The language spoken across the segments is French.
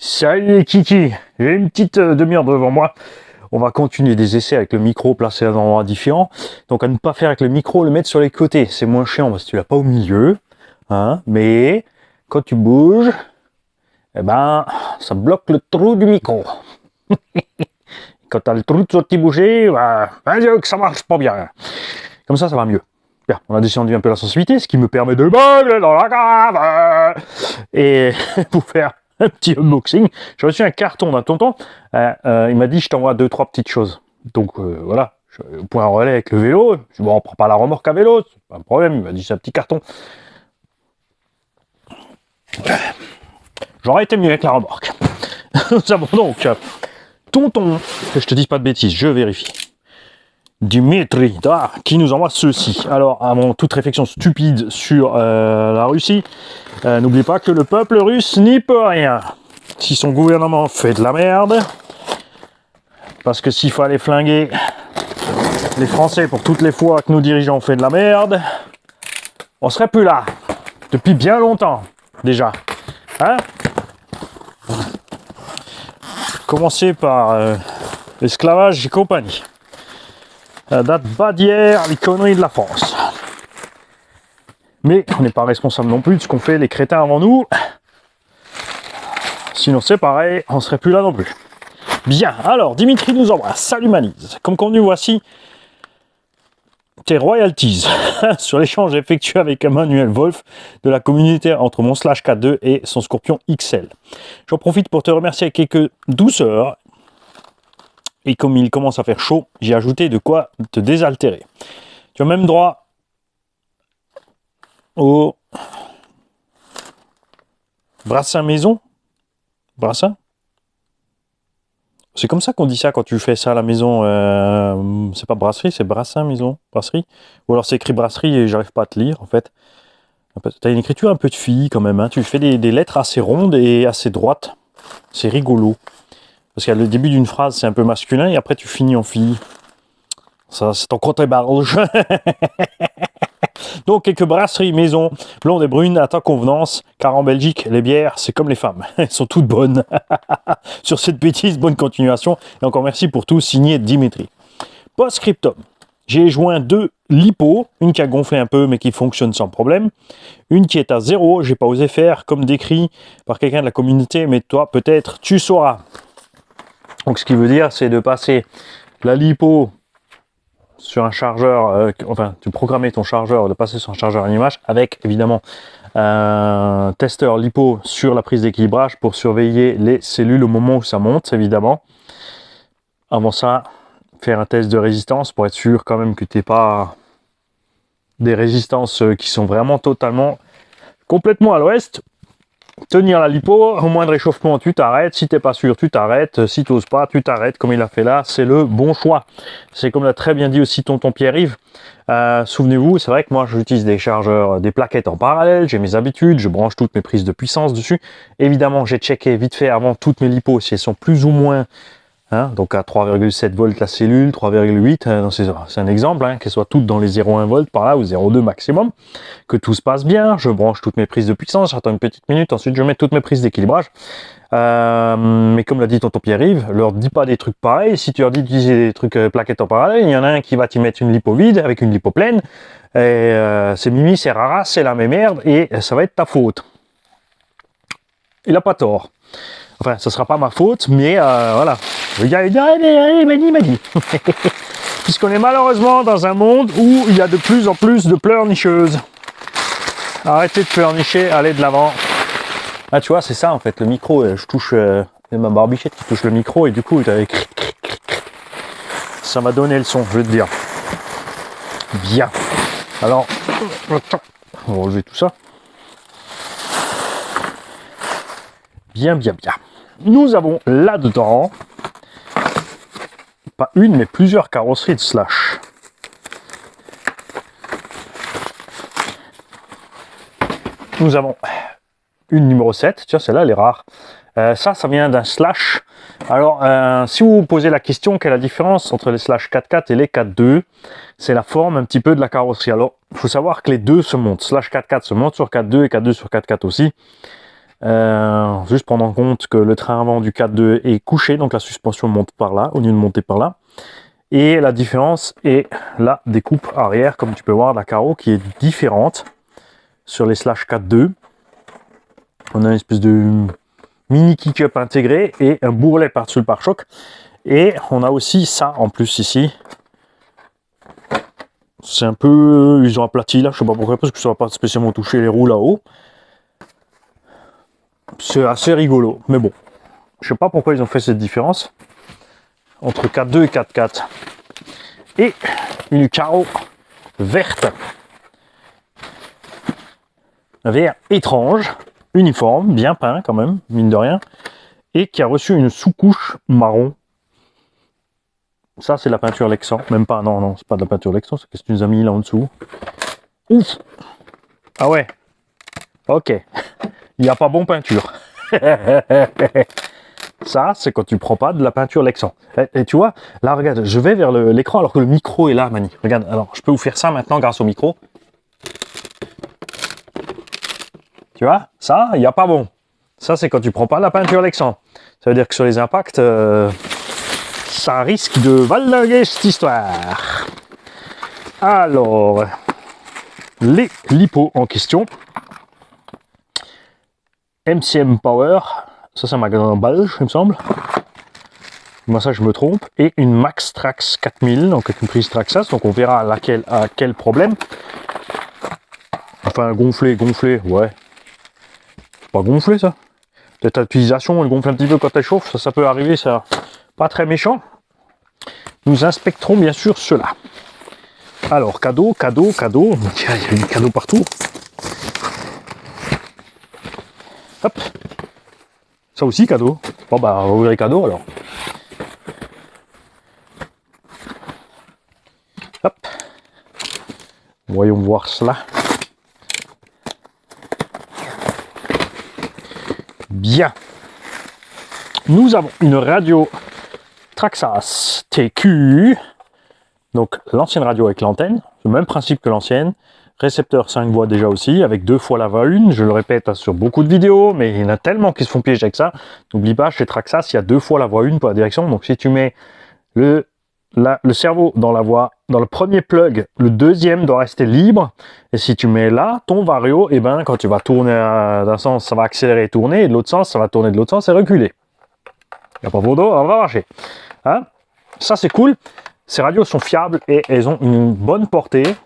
Salut les kiki, j'ai une petite demi-heure devant moi. On va continuer des essais avec le micro placé à un endroit différent. Donc à ne pas faire avec le micro, le mettre sur les côtés. C'est moins chiant parce que tu l'as pas au milieu. Hein, mais quand tu bouges, eh ben, ça bloque le trou du micro. Quand tu as le trou de sortie bougé, bah, que ça marche pas bien. Comme ça va mieux. Bien, on a descendu un peu la sensibilité, ce qui me permet de bugler dans la cave. Et pour faire un petit unboxing, j'ai reçu un carton d'un tonton. Il m'a dit je t'envoie 2-3 petites choses. Donc voilà, point relais avec le vélo. Je dis bon, on prend pas la remorque à vélo, c'est pas un problème. Il m'a dit c'est un petit carton. J'aurais été mieux avec la remorque. Nous avons donc tonton, que je te dise pas de bêtises, je vérifie. Dimitri, qui nous envoie ceci. Alors, avant toute réflexion stupide sur la Russie, n'oublie pas que le peuple russe n'y peut rien. Si son gouvernement fait de la merde, parce que s'il fallait flinguer les Français pour toutes les fois que nos dirigeants ont fait de la merde, on serait plus là. Depuis bien longtemps, déjà. Hein? Commencer par l'esclavage et compagnie. Ça date pas d'hier, les conneries de la France. Mais on n'est pas responsable non plus de ce qu'ont fait les crétins avant nous. Sinon c'est pareil, on serait plus là non plus. Bien, alors Dimitri nous envoie. Salut Manise. Comme convenu, voici tes royalties sur l'échange effectué avec Emmanuel Wolf de la communauté entre mon Slash K2 et son Scorpion XL. J'en profite pour te remercier avec quelques douceurs. Et comme il commence à faire chaud, j'ai ajouté de quoi te désaltérer. Tu as même droit au brassin maison. Brassin? C'est comme ça qu'on dit ça quand tu fais ça à la maison. C'est pas brasserie, c'est brassin maison. Brasserie. Ou alors c'est écrit brasserie et j'arrive pas à te lire en fait. Tu as une écriture un peu de fille quand même. Hein. Tu fais des lettres assez rondes et assez droites. C'est rigolo. Parce qu'à le début d'une phrase, c'est un peu masculin, et après tu finis en fille. Ça, c'est ton côté belge. Donc, quelques brasseries maison, blondes et brunes, à ta convenance, car en Belgique, les bières, c'est comme les femmes. Elles sont toutes bonnes. Sur cette bêtise, bonne continuation. Et encore merci pour tout, signé Dimitri. Post-scriptum. J'ai joint 2 lipos, une qui a gonflé un peu, mais qui fonctionne sans problème. Une qui est à 0, j'ai pas osé faire, comme décrit par quelqu'un de la communauté, mais toi, peut-être, tu sauras. Donc ce qui veut dire, c'est de passer la lipo sur un chargeur, enfin, tu programmais ton chargeur, de passer sur un chargeur allumage avec évidemment un testeur lipo sur la prise d'équilibrage pour surveiller les cellules au moment où ça monte, évidemment. Avant ça, faire un test de résistance pour être sûr quand même que tu n'aies pas des résistances qui sont vraiment complètement à l'ouest. Tenir la lipo, au moindre réchauffement, tu t'arrêtes. Si t'es pas sûr, tu t'arrêtes. Si tu n'oses pas, tu t'arrêtes. Comme il a fait là, c'est le bon choix. C'est comme l'a très bien dit aussi tonton Pierre-Yves. Souvenez-vous, c'est vrai que moi, j'utilise des chargeurs, des plaquettes en parallèle. J'ai mes habitudes, je branche toutes mes prises de puissance dessus. Évidemment, j'ai checké vite fait avant toutes mes lipos si elles sont plus ou moins... donc à 3,7 volts la cellule, 3,8, c'est un exemple, qu'elles soient toutes dans les 0,1 volts par là, ou 0,2 maximum, que tout se passe bien, je branche toutes mes prises de puissance, j'attends une petite minute, ensuite je mets toutes mes prises d'équilibrage. Mais comme l'a dit tonton Pierre-Yves, leur dis pas des trucs pareils, si tu leur dis d'utiliser des trucs plaquettes en parallèle, il y en a un qui va t'y mettre une lipo vide avec une lipo pleine, et c'est Mimi, c'est Rara, c'est la même merde, et ça va être ta faute. Il a pas tort. Enfin, ce sera pas ma faute, mais voilà. Le gars, il m'a dit. Puisqu'on est malheureusement dans un monde où il y a de plus en plus de pleurnicheuses. Arrêtez de pleurnicher, allez de l'avant. Ah, tu vois, c'est ça en fait, le micro, je touche ma barbichette qui touche le micro et du coup, ça m'a donné le son, je vais te dire. Bien. Alors, on va relever tout ça. Bien. Nous avons là-dedans, pas une, mais plusieurs carrosseries de Slash. Nous avons une numéro 7, tu vois, celle-là, elle est rare. Ça vient d'un Slash. Alors, si vous vous posez la question, quelle est la différence entre les Slash 4x4 et les 4.2, c'est la forme un petit peu de la carrosserie. Alors, il faut savoir que les deux se montent. Slash 4x4 se monte sur 4.2 et 4.2 sur 4x4 aussi. Juste prendre en compte que le train avant du 4.2 est couché, donc la suspension monte par là, au lieu de monter par là. Et la différence est la découpe arrière, comme tu peux voir, la carreau qui est différente sur les Slash 4.2. On a une espèce de mini kick-up intégré et un bourrelet par-dessus le pare-choc. Et on a aussi ça en plus ici. C'est un peu... Ils ont aplati là, je sais pas pourquoi, parce que ça va pas spécialement toucher les roues là-haut. C'est assez rigolo, mais bon. Je sais pas pourquoi ils ont fait cette différence entre 4.2 et 4.4. Et une carreau verte. Un vert étrange, uniforme, bien peint quand même, mine de rien. Et qui a reçu une sous-couche marron. Ça, c'est de la peinture Lexan. Même pas, non, c'est pas de la peinture Lexan, c'est ce que tu nous as mis là en dessous. Ouf! Ah ouais. Ok. Il n'y a pas bon peinture. Ça, c'est quand tu prends pas de la peinture Lexan. Et tu vois, là, regarde, je vais vers l'écran alors que le micro est là, Mani. Regarde, alors, je peux vous faire ça maintenant grâce au micro. Tu vois, ça, il n'y a pas bon. Ça, c'est quand tu prends pas de la peinture Lexan. Ça veut dire que sur les impacts, ça risque de valdinguer cette histoire. Alors, les lipos en question. MCM Power, ça c'est un magasin belge, il me semble. Moi ça je me trompe. Et une Max Trax 4000, donc avec une prise Traxxas, donc on verra laquelle a quel problème. Enfin gonflé, ouais. Pas gonflé ça. Peut-être l'utilisation, elle gonfle un petit peu quand elle chauffe, ça peut arriver, ça. Pas très méchant. Nous inspecterons bien sûr cela. Alors, cadeau. Il y a du cadeau partout. Hop. Ça aussi, cadeau. Bon, bah, on va ouvrir les cadeaux alors. Hop. Voyons voir cela. Bien. Nous avons une radio Traxxas TQ. Donc, l'ancienne radio avec l'antenne. Le même principe que l'ancienne. Récepteur 5 voix déjà aussi, avec 2 fois la voix 1. Je le répète sur beaucoup de vidéos, mais il y en a tellement qui se font piéger avec ça. N'oublie pas, chez Traxxas, il y a 2 fois la voix 1 pour la direction. Donc si tu mets le cerveau dans la voix, dans le premier plug, le deuxième doit rester libre. Et si tu mets là, ton vario, et ben quand tu vas tourner d'un sens, ça va accélérer et tourner, et de l'autre sens, ça va tourner de l'autre sens et reculer. Il n'y a pas photo, on va marcher. Hein, ça c'est cool. Ces radios sont fiables et elles ont une bonne portée.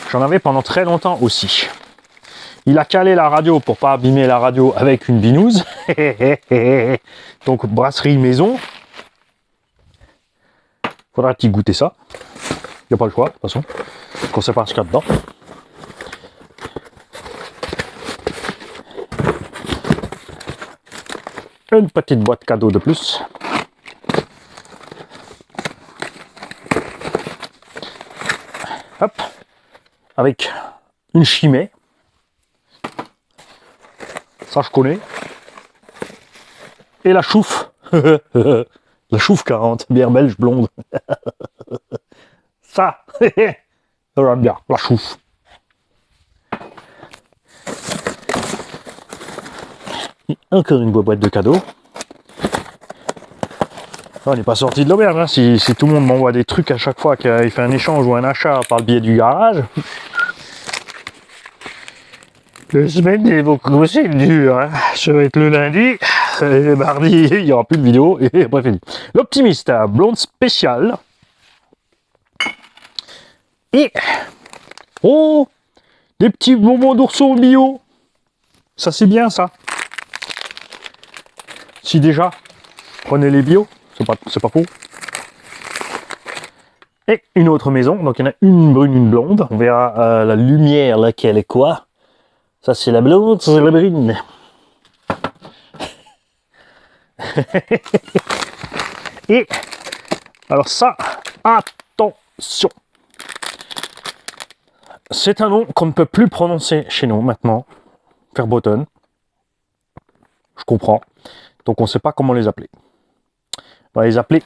J'en avais pendant très longtemps aussi. Il a calé la radio pour pas abîmer la radio avec une binouse. Donc brasserie maison. Faudra t'y goûter ça. Il n'y a pas le choix de toute façon. Qu'on ne sait pas ce qu'il y a dedans. Une petite boîte cadeau de plus. Hop. Avec une chimée. Ça je connais. Et la chouffe. La chouffe 40, bière belge blonde. Ça, j'aime bien, la chouffe. Et encore une boîte de cadeaux. On n'est pas sorti de l'auberge, hein. Si tout le monde m'envoie des trucs à chaque fois qu'il fait un échange ou un achat par le biais du garage. La semaine est beaucoup c'est dur, hein. Ça va être le lundi, le mardi, il n'y aura plus de vidéo, et après fini. L'optimiste, blonde spéciale. Et, oh, des petits bonbons d'ourson bio. Ça c'est bien ça. Si déjà, prenez les bio, c'est pas faux. Et une autre maison, donc il y en a une brune, une blonde. On verra la lumière laquelle est quoi. Ça c'est la blonde, ça c'est la brune. Et alors ça, attention. C'est un nom qu'on ne peut plus prononcer chez nous maintenant. Fairbotten. Je comprends. Donc on ne sait pas comment les appeler. On va les appeler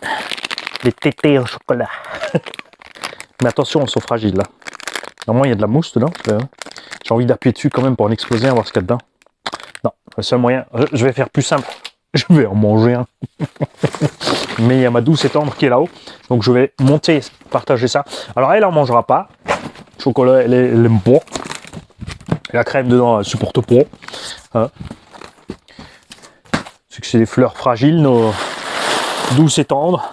les tétés au chocolat. Mais attention, ils sont fragiles là. Normalement il y a de la mousse dedans. J'ai envie d'appuyer dessus quand même pour en exploser, voir ce qu'il y a dedans. Non, le seul moyen, je vais faire plus simple. Je vais en manger un. Mais il y a ma douce et tendre qui est là-haut. Donc je vais monter, partager ça. Alors elle en mangera pas. Le chocolat, elle aime pas. La crème dedans, elle supporte pas. Hein. C'est que c'est des fleurs fragiles, nos douces et tendres.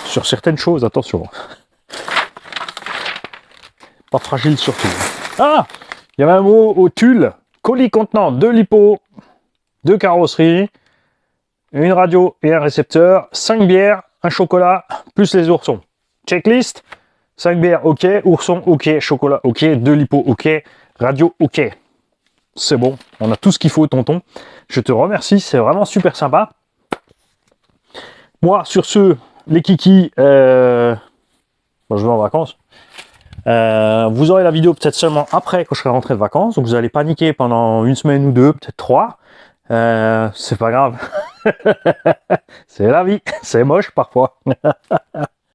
Sur certaines choses, attention. Pas fragile surtout. Ah, il y avait un mot au tulle. Colis contenant 2 lipos, 2 carrosseries, une radio et un récepteur, 5 bières, un chocolat, plus les oursons. Checklist, 5 bières, ok, oursons, ok, chocolat, ok, 2 lipos, ok, radio, ok. C'est bon, on a tout ce qu'il faut, tonton. Je te remercie, c'est vraiment super sympa. Moi, sur ce, les kikis, je vais en vacances. Vous aurez la vidéo peut-être seulement après quand je serai rentré de vacances, donc vous allez paniquer pendant 1 semaine ou 2, peut-être 3. C'est pas grave. C'est la vie, c'est moche parfois.